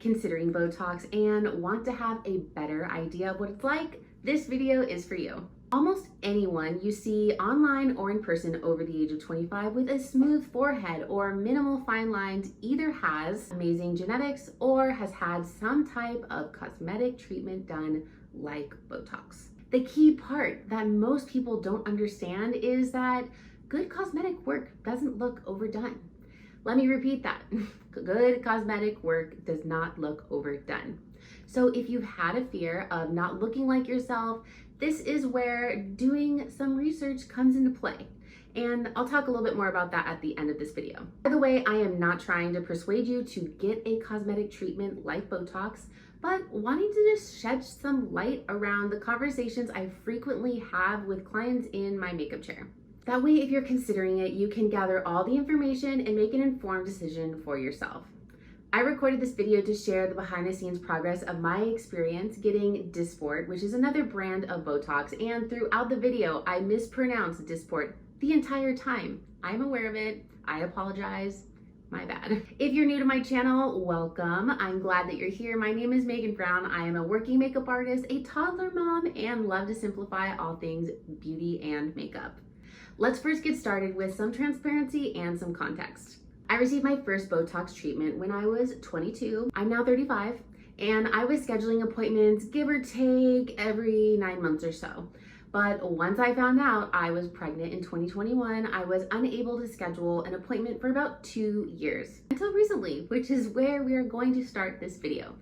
considering Botox and want to have a better idea of what it's like, this video is for you. Almost anyone you see online or in person over the age of 25 with a smooth forehead or minimal fine lines either has amazing genetics or has had some type of cosmetic treatment done like Botox. The key part that most people don't understand is that good cosmetic work doesn't look overdone. Let me repeat that. Good cosmetic work does not look overdone. So if you've had a fear of not looking like yourself, this is where doing some research comes into play. And I'll talk a little bit more about that at the end of this video. By the way, I am not trying to persuade you to get a cosmetic treatment like Botox, but wanting to just shed some light around the conversations I frequently have with clients in my makeup chair. That way, if you're considering it, you can gather all the information and make an informed decision for yourself. I recorded this video to share the behind the scenes progress of my experience getting Dysport, which is another brand of Botox, and throughout the video, I mispronounced Dysport the entire time. I'm aware of it. I apologize. My bad. If you're new to my channel, welcome. I'm glad that you're here. My name is Megan Brown. I am a working makeup artist, a toddler mom, and love to simplify all things beauty and makeup. Let's first get started with some transparency and some context. I received my first Botox treatment when I was 22. I'm now 35, and I was scheduling appointments, give or take, every 9 months or so. But once I found out I was pregnant in 2021, I was unable to schedule an appointment for about 2 years. Until recently, which is where we are going to start this video.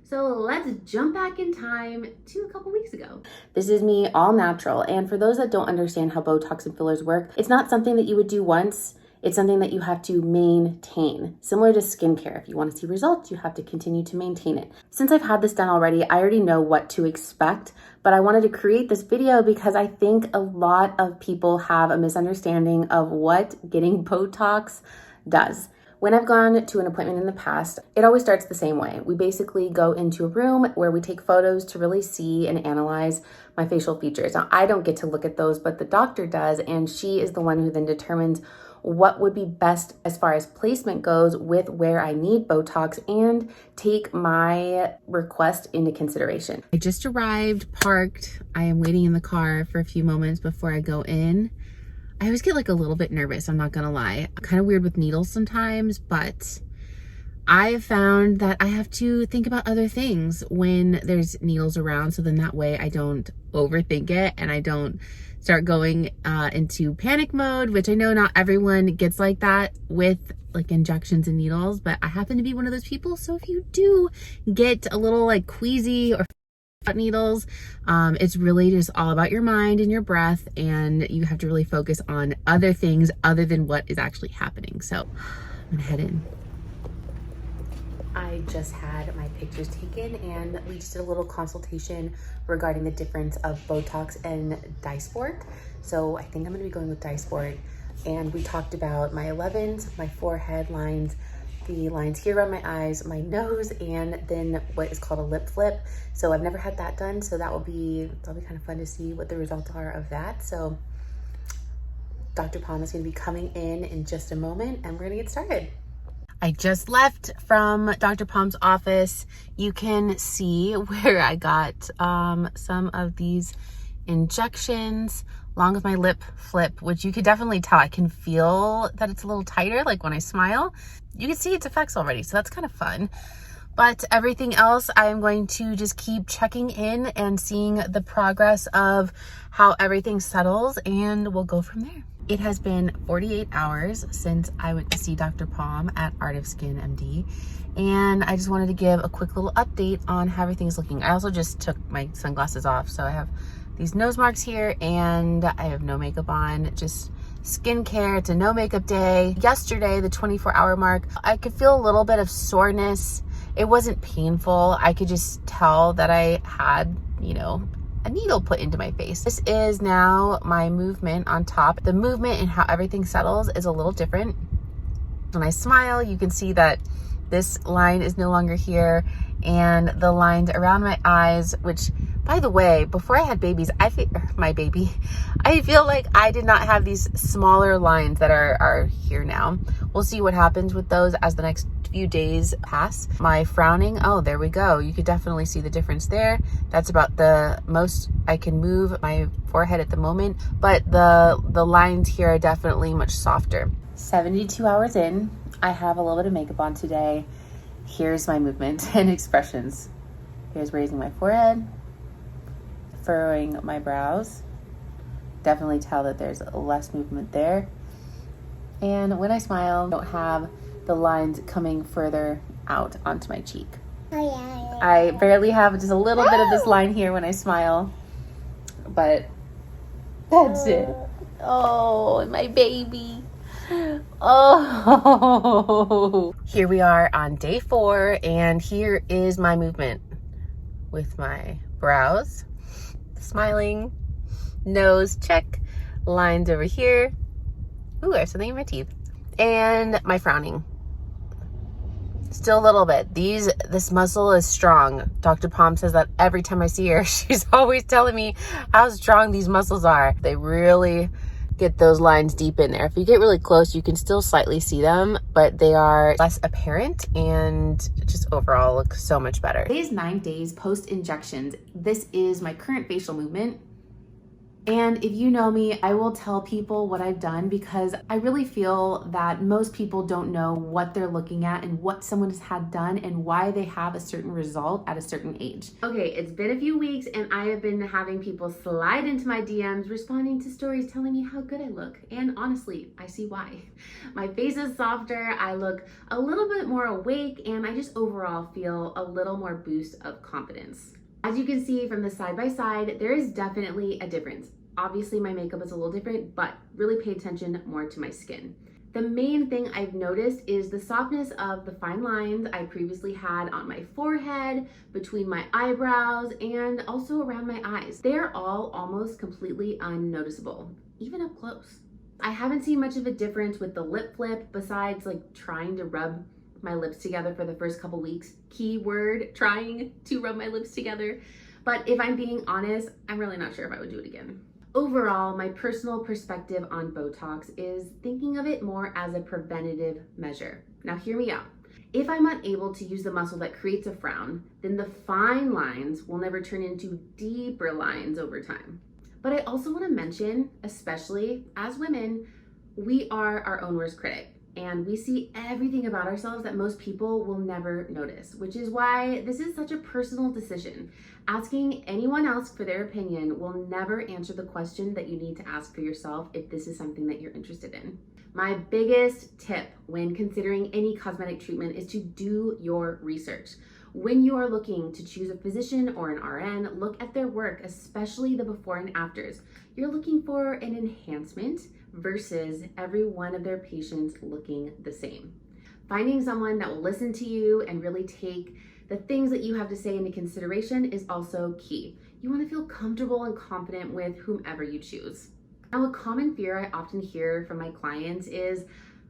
So let's jump back in time to a couple weeks ago. This is me all natural. And for those that don't understand how Botox and fillers work, it's not something that you would do once. It's something that you have to maintain. Similar to skincare. If you want to see results, you have to continue to maintain it. Since I've had this done already, I already know what to expect, but I wanted to create this video because I think a lot of people have a misunderstanding of what getting Botox does. When I've gone to an appointment in the past, it always starts the same way. We basically go into a room where we take photos to really see and analyze my facial features. Now, I don't get to look at those, but the doctor does, and she is the one who then determines what would be best as far as placement goes with where I need Botox and take my request into consideration. I just arrived, parked. I am waiting in the car for a few moments before I go in. I always get like a little bit nervous, I'm not gonna lie. I'm kind of weird with needles sometimes, but I have found that I have to think about other things when there's needles around, so then that way I don't overthink it and I don't start going into panic mode, which I know not everyone gets like that with like injections and needles, but I happen to be one of those people. So if you do get a little like queasy or needles, it's really just all about your mind and your breath, and you have to really focus on other things other than what is actually happening. So I'm gonna head in. I just had my pictures taken and we just did a little consultation regarding the difference of Botox and Dysport. So I think I'm gonna be going with Dysport. And we talked about my 11s, my forehead lines, the lines here around my eyes, my nose, and then what is called a lip flip. So I've never had that done, so that'll be kind of fun to see what the results are of that. So Dr. Palm is gonna be coming in just a moment and we're gonna get started. I just left from Dr. Palm's office. You can see where I got some of these injections along with my lip flip, which you could definitely tell. I can feel that it's a little tighter, like when I smile. You can see its effects already, so that's kind of fun. But everything else, I am going to just keep checking in and seeing the progress of how everything settles, and we'll go from there. It has been 48 hours since I went to see Dr. Palm at Art of Skin MD, and I just wanted to give a quick little update on how everything's looking. I also just took my sunglasses off, so I have these nose marks here, and I have no makeup on, just skincare. It's a no makeup day. Yesterday, the 24-hour mark, I could feel a little bit of soreness. It wasn't painful. I could just tell that I had, a needle put into my face. This is now my movement on top. The movement and how everything settles is a little different. When I smile, you can see that this line is no longer here, and the lines around my eyes, which, by the way, before I had babies, I feel like I did not have these smaller lines that are here now. We'll see what happens with those as the next few days pass, my frowning, oh, there we go. You could definitely see the difference there. That's about the most I can move my forehead at the moment, but the lines here are definitely much softer. 72 hours in, I have a little bit of makeup on today. Here's my movement and expressions. Here's raising my forehead, furrowing my brows. Definitely tell that there's less movement there. And when I smile, I don't have the lines coming further out onto my cheek. I barely have just a little bit of this line here when I smile, but that's it. Oh, my baby. Oh, here we are on day 4, and here is my movement with my brows, smiling, nose, check, lines over here. Ooh, I have something in my teeth. And my frowning. Still a little bit. This muscle is strong. Dr. Palm says that every time I see her. She's always telling me how strong these muscles are. They really get those lines deep in there. If you get really close, you can still slightly see them, but they are less apparent and just overall look so much better. Today is 9 days post injections. This is my current facial movement. And if you know me, I will tell people what I've done because I really feel that most people don't know what they're looking at and what someone has had done and why they have a certain result at a certain age. Okay, it's been a few weeks and I have been having people slide into my DMs responding to stories telling me how good I look. And honestly, I see why. My face is softer, I look a little bit more awake, and I just overall feel a little more boost of confidence. As you can see from the side by side, there is definitely a difference. Obviously my makeup is a little different, but really pay attention more to my skin. The main thing I've noticed is the softness of the fine lines I previously had on my forehead, between my eyebrows, and also around my eyes. They're all almost completely unnoticeable, even up close. I haven't seen much of a difference with the lip flip besides like trying to rub my lips together for the first couple weeks. Keyword, trying to rub my lips together. But if I'm being honest, I'm really not sure if I would do it again. Overall, my personal perspective on Botox is thinking of it more as a preventative measure. Now hear me out. If I'm unable to use the muscle that creates a frown, then the fine lines will never turn into deeper lines over time. But I also want to mention, especially as women, we are our own worst critic. And we see everything about ourselves that most people will never notice, which is why this is such a personal decision. Asking anyone else for their opinion will never answer the question that you need to ask for yourself if this is something that you're interested in. My biggest tip when considering any cosmetic treatment is to do your research. When you are looking to choose a physician or an RN, look at their work, especially the before and afters. You're looking for an enhancement versus every one of their patients looking the same. Finding someone that will listen to you and really take the things that you have to say into consideration is also key. You want to feel comfortable and confident with whomever you choose. Now, a common fear I often hear from my clients is,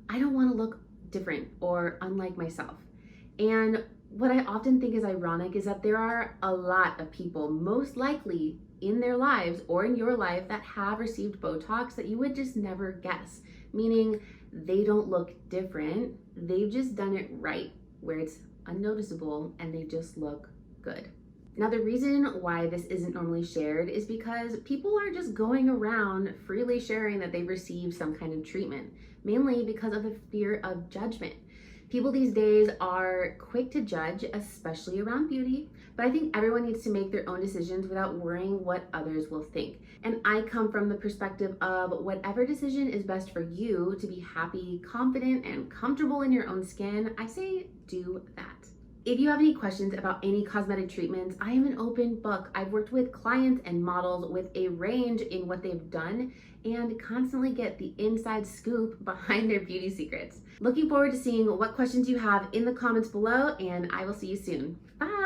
I don't want to look different or unlike myself. And what I often think is ironic is that there are a lot of people, most likely in their lives or in your life, that have received Botox that you would just never guess, meaning they don't look different, they've just done it right, where it's unnoticeable and they just look good. Now, the reason why this isn't normally shared is because people are just going around freely sharing that they've received some kind of treatment, mainly because of the fear of judgment. People these days are quick to judge, especially around beauty, but I think everyone needs to make their own decisions without worrying what others will think. And I come from the perspective of whatever decision is best for you to be happy, confident, and comfortable in your own skin, I say do that. If you have any questions about any cosmetic treatments, I am an open book. I've worked with clients and models with a range in what they've done and constantly get the inside scoop behind their beauty secrets. Looking forward to seeing what questions you have in the comments below, and I will see you soon. Bye.